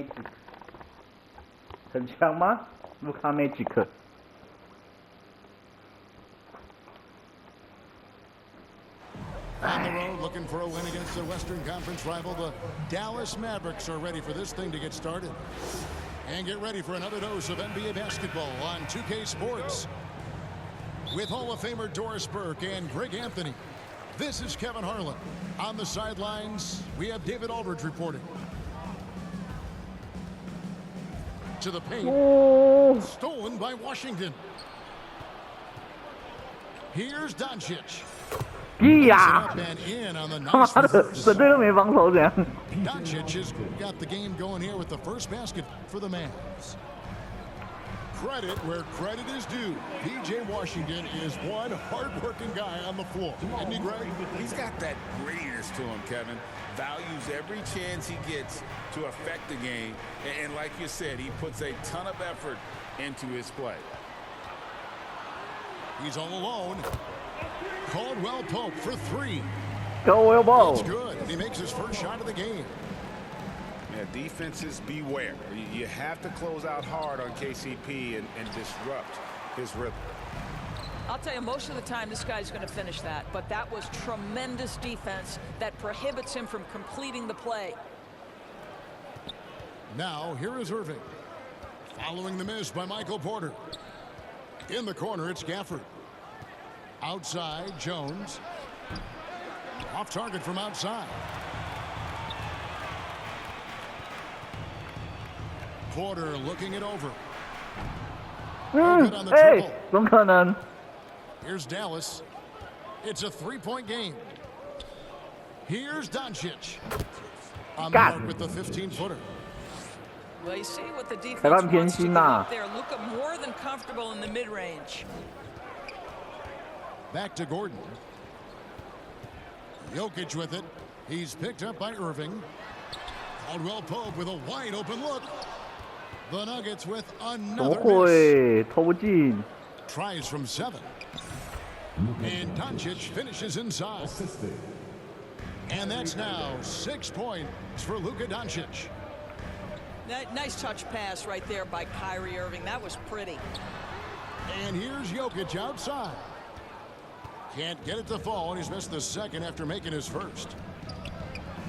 Magic， 很强吗？卢卡 Magic。 On the road, looking for a win against their Western Conference rival, the Dallas Mavericks are ready for this thing to get started. And get ready for another dose of NBA basketball on 2K Sports. With Hall of Famer Doris Burke and Greg Anthony, this is Kevin Harlan. On the sidelines, we have David Aldridge reporting. To the paint. Oh. Stolen by Washington. Here's Doncic. 屁呀！他妈的，整队都没防守，这样。Doncic has got the game going here with the first basket for the Mavs. Credit where credit is due. P.J. Washington is one hard-working guy on the floor. Isn't he, Greg? He's got that grittiness to him, Kevin. Values every chance he gets to affect the game. And like you said, he puts a ton of effort into his play. He's all alone. Caldwell Pope for three. Caldwell Pope. That's good. And he makes his first shot of the game. Yeah, defenses beware. You have to close out hard on KCP and disrupt his rhythm. I'll tell you, most of the time this guy's going to finish that, but that was tremendous defense that prohibits him from completing the play. Now, here is Irving. Following the miss by Michael Porter. In the corner, it's Gafford. Outside, Jones. Off target from outside. Porter looking it over. On the hey, 怎么可能 Here's Dallas. It's a three-point game. Here's Doncic. On the mark with the 15-footer. Well, you see what the defense wants to do up there. Luka more than comfortable in the mid-range. Back to Gordon. Jokic with it. He's picked up by Irving. Caldwell Pope with a wide open look. The Nuggets with another miss. Tries from 7. And Doncic finishes inside. And that's now 6 points for Luka Doncic. Nice touch pass right there by Kyrie Irving. That was pretty. And here's Jokic outside. Can't get it to fall, and he's missed the second after making his first.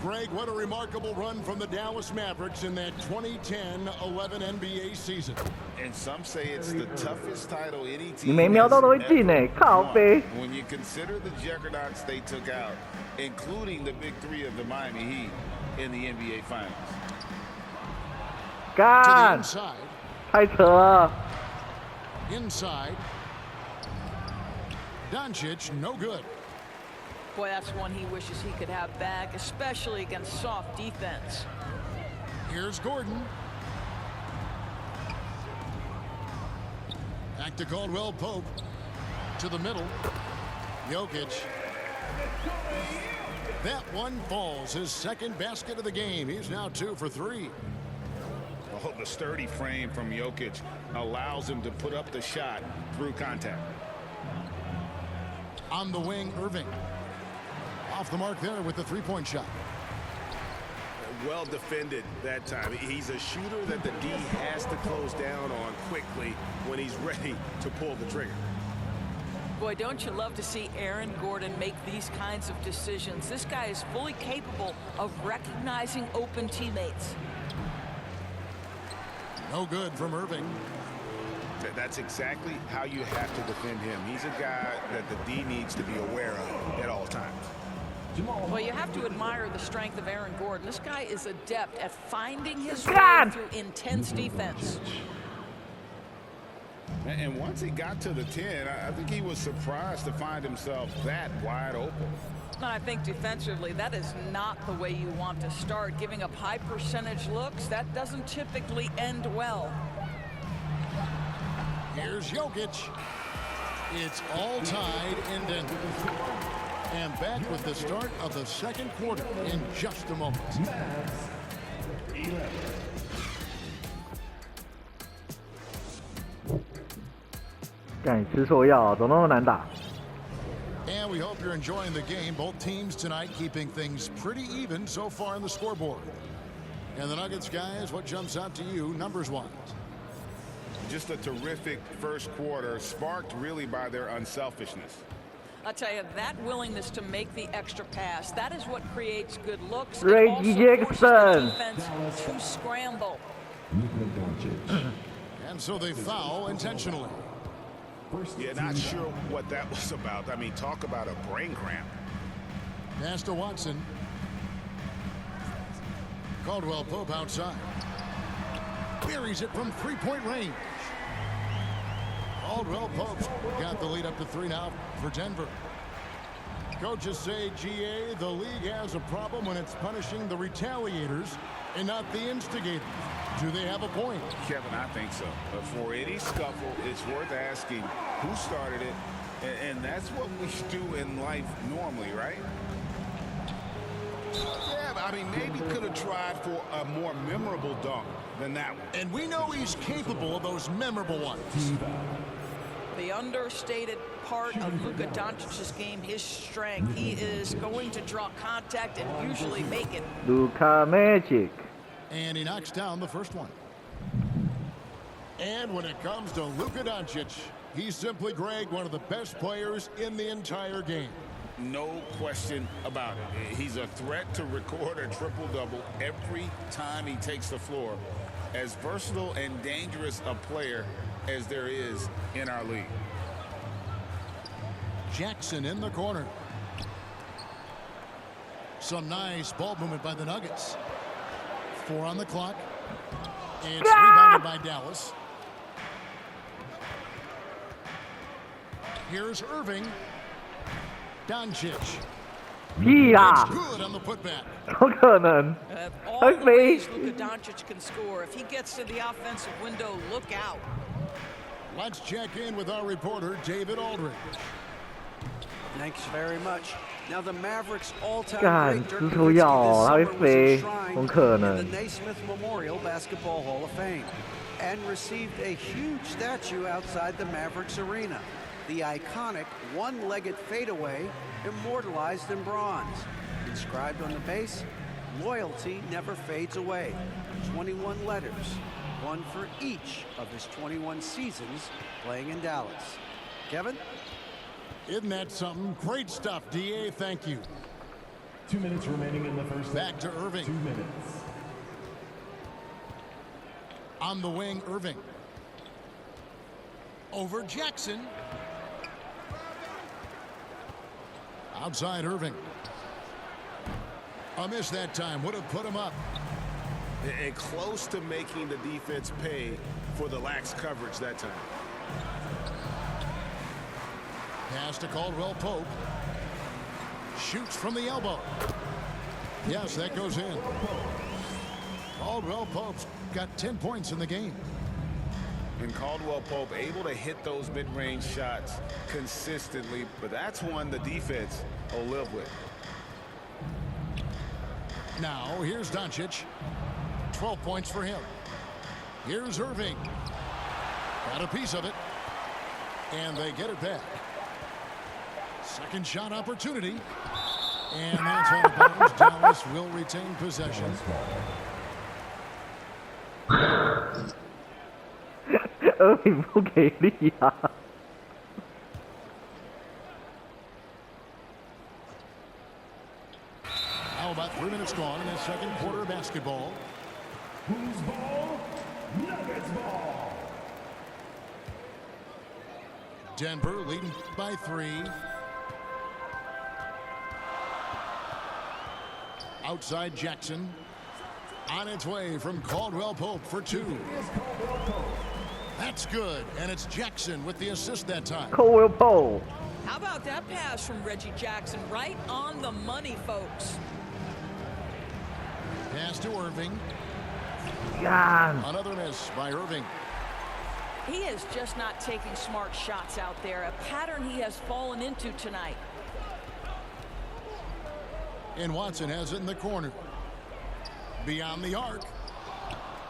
Greg, what a remarkable run from the Dallas Mavericks in that 2010-11 NBA season. And some say it's the toughest title any team 你没瞄到都会进欸，靠背。 When you consider the juggernauts they took out, including the big three of the Miami Heat in the NBA Finals. 干，太扯了。 Inside. Doncic, no good. Boy, that's one he wishes he could have back, especially against soft defense. Here's Gordon. Back to Caldwell Pope. To the middle. Jokic. That one falls. His second basket of the game. He's now 2 for 3. Oh, the sturdy frame from Jokic allows him to put up the shot through contact. On the wing, Irving. Off the mark there with the three-point shot. Well defended that time. He's a shooter that the D has to close down on quickly when he's ready to pull the trigger. Boy, don't you love to see Aaron Gordon make these kinds of decisions? This guy is fully capable of recognizing open teammates. No good from Irving. That's exactly how you have to defend him. He's a guy that the D needs to be aware of at all times. Well, you have to admire the strength of Aaron Gordon. This guy is adept at finding his way through intense defense. And once he got to the 10, I think he was surprised to find himself that wide open. I think defensively, that is not the way you want to start. Giving up high percentage looks, that doesn't typically end well. Here's Jokic. It's all tied in Denver. And back with the start of the second quarter in just a moment. And we hope you're enjoying the game. Both teams tonight keeping things pretty even so far on the scoreboard. And the Nuggets, guys, what jumps out to you numbers-wise? Just a terrific first quarter, sparked really by their unselfishness. I'll tell you, that willingness to make the extra pass, that is what creates good looks. Reggie Jackson. Defense to scramble. And so they foul intentionally. Yeah, not sure what that was about. I mean, talk about a brain cramp. Pass to Watson. Caldwell Pope outside. Buries it from three-point range. Caldwell Pope got the lead up to 3 now for Denver. Coaches say, GA, the league has a problem when it's punishing the retaliators and not the instigators. Do they have a point? Kevin, I think so. But for any scuffle, it's worth asking who started it. And that's what we do in life normally, right? Yeah, I mean, maybe could have tried for a more memorable dunk than that one. And we know he's capable of those memorable ones. The understated part of Luka Doncic's game, his strength. He is going to draw contact and usually make it. Luka Magic. And he knocks down the first one. And when it comes to Luka Doncic, he's simply, Greg, one of the best players in the entire game. No question about it. He's a threat to record a triple-double every time he takes the floor. As versatile and dangerous a player as there is in our league. Jackson in the corner. Some nice ball movement by the Nuggets. 4 on the clock. And it's rebounded by Dallas. Here's Irving. Doncic. Yeah. It's good on the putback. 不可能。 All the ways Luka Doncic can score. If he gets to the offensive window, look out. Let's check in with our reporter, David Aldridge. Thanks very much. Now the Mavericks all-time 干 great 蜘 Dirk 蛛药 Nowitzki 它会 this summer was 飞， enshrined 怎么可 in 能 the Naismith Memorial Basketball Hall of Fame and received a huge statue outside the Mavericks arena. The iconic one-legged fadeaway immortalized in bronze. Inscribed on the base, loyalty never fades away. 21 letters, one for each of his 21 seasons playing in Dallas. Kevin? Isn't that something? Great stuff, DA. Thank you. 2 minutes remaining in the first. Back to Irving. 2 minutes. On the wing, Irving. Over Jackson. Outside Irving. A miss that time. Would have put him up. And close to making the defense pay for the lax coverage that time. Pass to Caldwell Pope. Shoots from the elbow. Yes, that goes in. Caldwell Pope's got 10 points in the game. And Caldwell Pope able to hit those mid-range shots consistently, but that's one the defense will live with. Now, here's Doncic. 12 points for him. Here's Irving. Got a piece of it. And they get it back. Second shot opportunity. And that's out of bounds. Dallas will retain possession. 俄饼不给力啊！ How about 3 minutes gone in the second quarter of basketball? Who's ball? Nuggets ball. Denver leading by 3. Outside Jackson. On its way from Caldwell Pope for 2. That's good, and it's Jackson with the assist that time. Caldwell Pope. How about that pass from Reggie Jackson? Right on the money, folks. Pass to Irving. 干。 Another miss by Irving. He is just not taking smart shots out there, a pattern he has fallen into tonight. And Watson has it in the corner. Beyond the arc.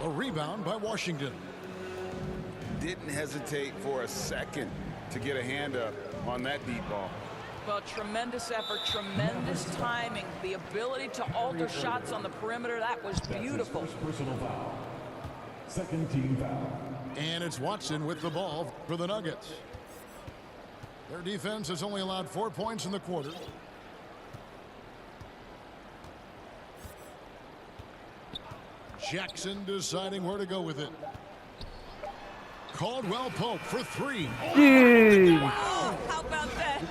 A rebound by Washington. Didn't hesitate for a second to get a hand up on that deep ball. Well, tremendous effort, tremendous timing, the ability to alter shots on the perimeter. That was beautiful. That's his first personal foul. Second team foul. And it's Watson with the ball for the Nuggets. Their defense has only allowed 4 points in the quarter. Jackson deciding where to go with it. Caldwell Pope for 3. Dude. Wow, how about that?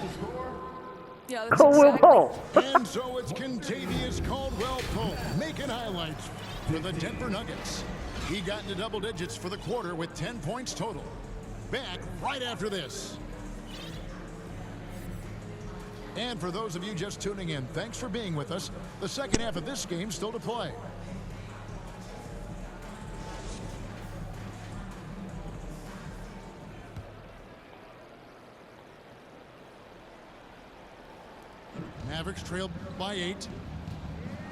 Yeah, that's Caldwell exactly. Pope. And so it's Contavious Caldwell Pope making highlights for the Denver Nuggets. He got into double digits for the quarter with 10 points total. Back right after this. And for those of you just tuning in, thanks for being with us. The second half of this game still to play. Mavericks trailed by 8.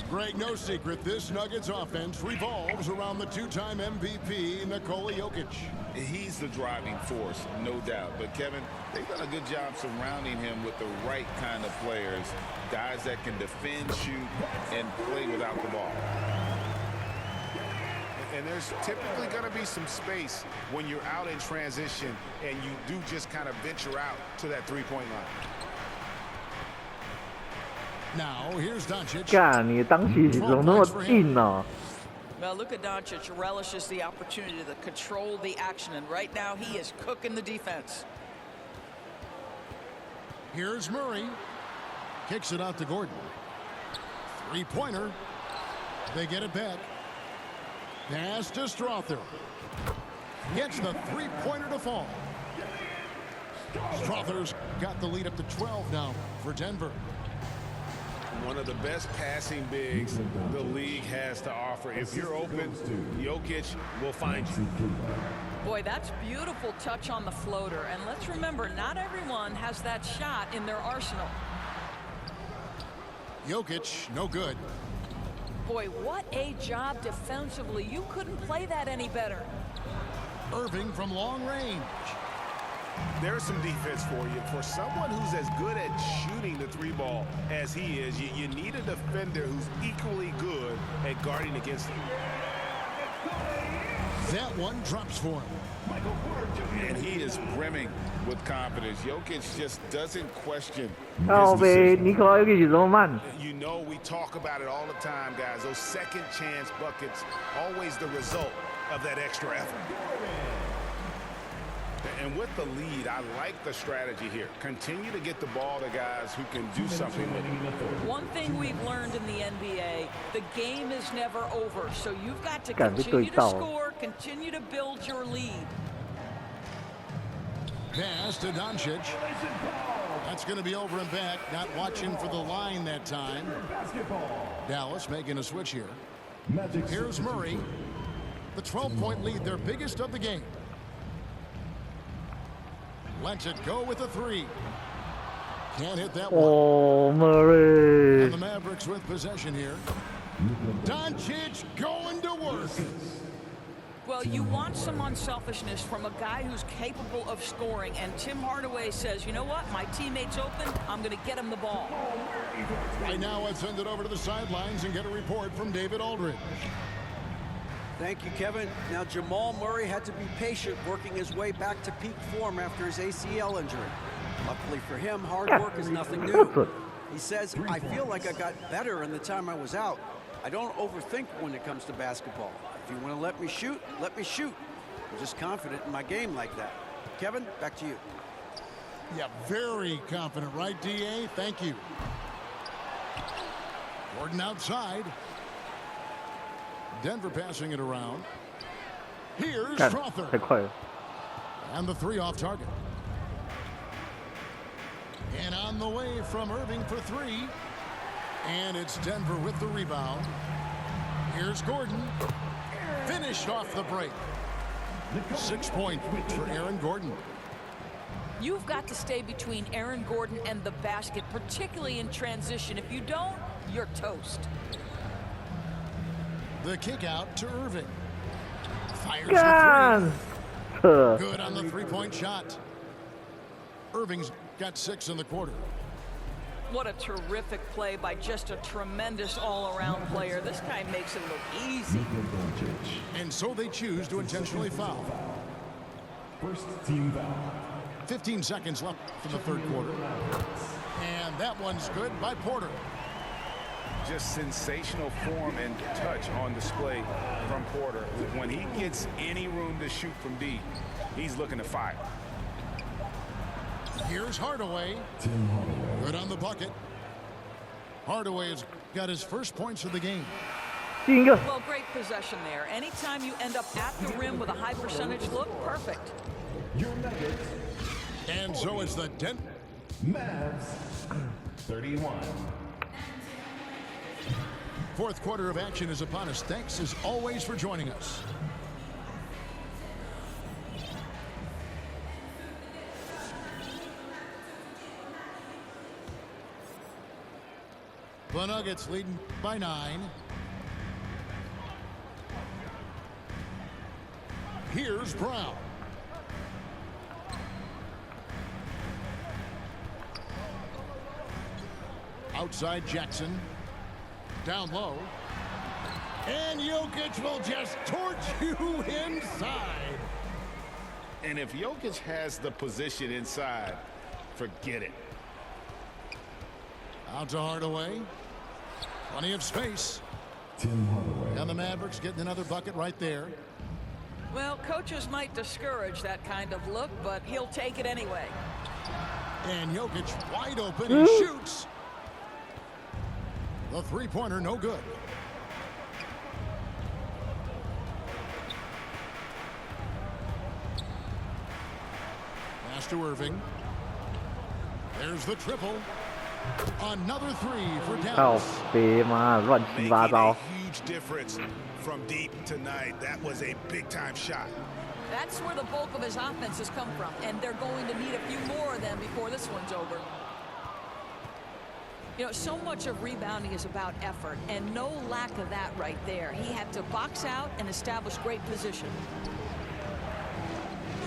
Greg, no secret, this Nuggets offense revolves around the two-time MVP, Nikola Jokic. He's the driving force, no doubt. But, Kevin, they've done a good job surrounding him with the right kind of players, guys that can defend, shoot, and play without the ball. And there's typically going to be some space when you're out in transition and you do just kind of venture out to that three-point line. Now, here's Doncic. 干，你当起怎么那么硬呢？ Well, Luka Doncic relishes the opportunity to control the action, and right now he is cooking the defense. Here's Murray. Kicks it out to Gordon. Three-pointer. They get it back. Pass to Strother. Gets the three-pointer to fall. Strother's got the lead up to 12 now for Denver. One of the best passing bigs the league has to offer. If you're open, Jokic will find you. Boy, that's beautiful touch on the floater. And let's remember, not everyone has that shot in their arsenal. Jokic, no good. Boy, what a job defensively. You couldn't play that any better. Irving from long range. There's some defense for you. For someone who's as good at shooting the three ball as he is, you need a defender who's equally good at guarding against him. That one drops for him. And he is brimming with confidence. Jokic just doesn't question his 靠呗， decision. 尼克拉约基奇这么慢？ You know, we talk about it all the time, guys. Those second chance buckets, always the result of that extra effort. And with the lead, I like the strategy here. Continue to get the ball to guys who can do something with it. One thing we've learned in the NBA, the game is never over. So you've got to 干，被 continue 对 to 到。 score, continue to build your lead. Pass to Doncic. That's going to be over and back. Not watching for the line that time. Dallas making a switch here. Here's Murray. The 12-point lead, their biggest of the game. Lets it go with a three. Can't hit that one. Oh, Murray. And the Mavericks with possession here. Doncic going to work. Well, you want some unselfishness from a guy who's capable of scoring. And Tim Hardaway says, you know what? My teammate's open. I'm going to get him the ball. Right now, let's send it over to the sidelines and get a report from David Aldridge. Thank you, Kevin. Now, Jamal Murray had to be patient working his way back to peak form after his ACL injury. Luckily for him, hard work is nothing new. He says, I feel like I got better in the time I was out. I don't overthink when it comes to basketball. If you want to let me shoot, let me shoot. I'm just confident in my game like that. Kevin, back to you. Yeah, very confident, right, D.A.? Thank you. Gordon outside. Denver passing it around. Here's 干， Strother. 太快了。 And the three off target. And on the way from Irving for three. And it's Denver with the rebound. Here's Gordon. Finished off the break. 6 points for Aaron Gordon. You've got to stay between Aaron Gordon and the basket, particularly in transition. If you don't, you're toast. The kick out to Irving. Fires 干， the three. Good on the three-point shot. Irving's got 6 in the quarter. What a terrific play by just a tremendous all-around player. This guy makes it look easy. And so they choose to intentionally foul. First team foul. 15 seconds left in the third quarter. And that one's good by Porter. Just sensational form and touch on display from Porter. When he gets any room to shoot from deep, he's looking to fire. Here's Hardaway. Good on the bucket. Hardaway has got his first points of the game. Well, great possession there. Anytime you end up at the rim with a high percentage look, perfect. Your Nuggets. And so it's the Mavs 31. Fourth quarter of action is upon us. Thanks as always for joining us. The Nuggets leading by 9. Here's Brown. Outside Jackson. Down low. And Jokic will just torch you inside. And if Jokic has the position inside, forget it. Out to Hardaway. Plenty of space. Tim Hardaway. And the Mavericks getting another bucket right there. Well, coaches might discourage that kind of look, but he'll take it anyway. And Jokic wide open. He shoots. The three-pointer no good. Pass to Irving. There's the triple. Another three for เข้า Dallas. เปมาร่อนชีวา Making เบา a huge difference from deep tonight. That was a big-time shot. That's where the bulk of his offense has come from, and they're going to need a few more of them before this one's over. You know, so much of rebounding is about effort, and no lack of that right there. He had to box out and establish great position.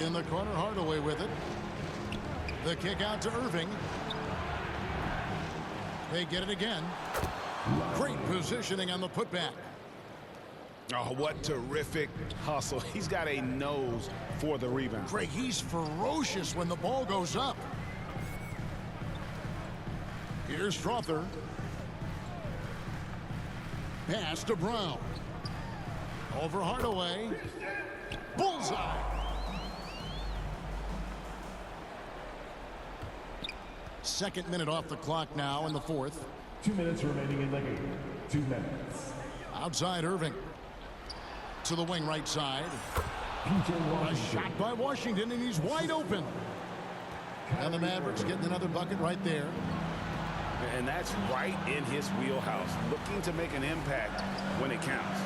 In the corner, Hardaway with it. The kick out to Irving. They get it again. Great positioning on the putback. Oh, what terrific hustle. He's got a nose for the rebound. Craig, he's ferocious when the ball goes up. Here's Strother. Pass to Brown. Over Hardaway. Bullseye. Second minute off the clock now in the fourth. 2 minutes remaining in the game. 2 minutes. Outside Irving. To the wing right side. PJ A Washington. shot by Washington, and he's wide open. And the Mavericks getting another bucket right there. And that's right in his wheelhouse, looking to make an impact when it counts.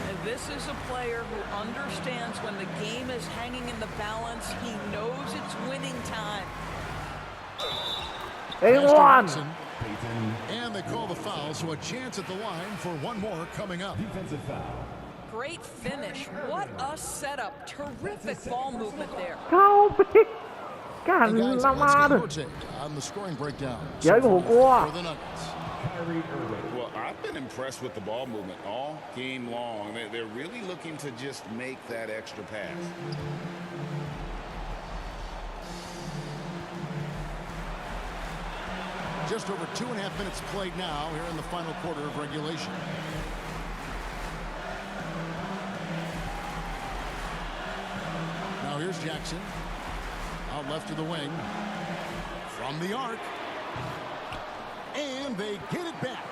And this is a player who understands when the game is hanging in the balance. He knows it's winning time. เอ้ย Pass to วัน Watson. Payton. And they call the foul, so a chance at the line for one more coming up. Defensive foul. Great finish. What a setup. Terrific ball movement there. เข้าไปกัน And guys, ละ let's มา get ด your take on the scoring breakdown. เดี๋ยวผมกลัว For the Nuggets. Kyrie Irving. Well, I've been impressed with the ball movement all game long. They're really looking to just make that extra pass. Just over 2.5 minutes played now here in the final quarter of regulation. Now here's Jackson. Out left to the wing. From the arc. And they get it back.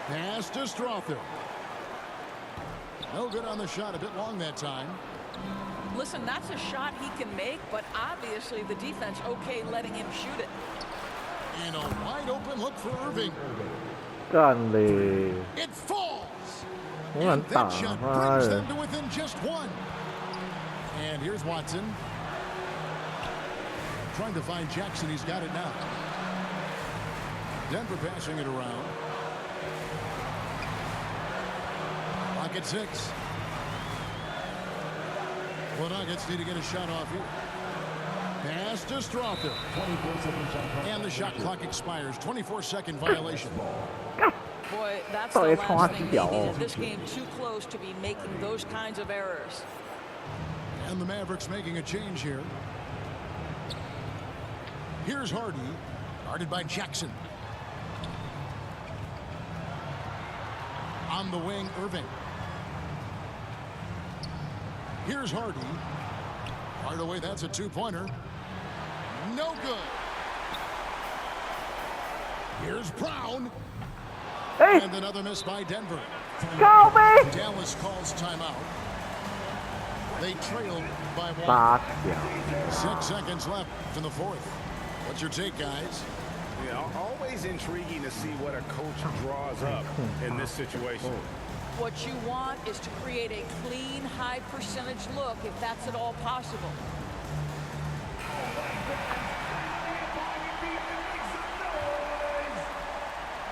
Pass to Strother. No good on the shot. A bit long that time. Listen, that's a shot he can make, but obviously the defense okay letting him shoot it. And a wide open look for Irving. กันเลย It falls. มัน And ต่า that shot มา brings เลย them to within just one. And here's Watson. Trying to find Jackson. He's got it now. Denver passing it around. Pocket 6. The Nuggets need to get a shot off here. Pass to Strother. 24-second shot clock. And the shot clock expires. 24-second violation. Boy, that's the last thing they needed. This game too close to be making those kinds of errors. And the Mavericks making a change here. Here's Hardy, guarded by Jackson. On the wing, Irving. Here's Hardy. Hardaway, that's a two-pointer. No good. Here's Brown. Hey. And another miss by Denver. Go, me! Dallas calls timeout. They trailed by 1. 8秒。 6 seconds left in the fourth. What's your take, guys? Yeah, always intriguing to see what a coach draws up in this situation. What you want is to create a clean, high percentage look, if that's at all possible.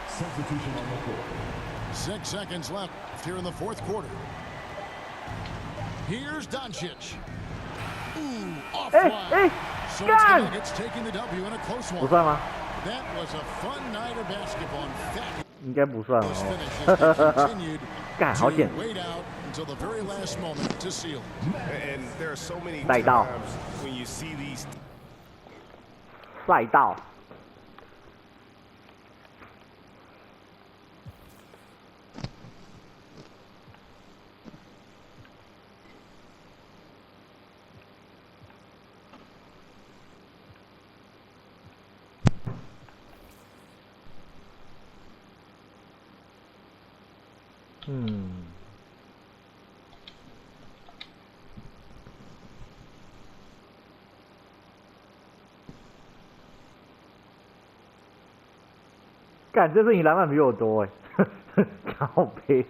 Substitution on the court. 6 seconds left here in the fourth quarter. Here's Doncic. Ooh, offline. So it's the Nuggets taking the W in a close 不 one. 算吗？ That was a fun night of basketball. In fact, 应该不算 those 哦。 finishes they continued 干，好险！ to wait out until the very last moment to seal. And there are so many 赛道。 times when you see these 赛道。干，这次你篮板比我多哎，靠背。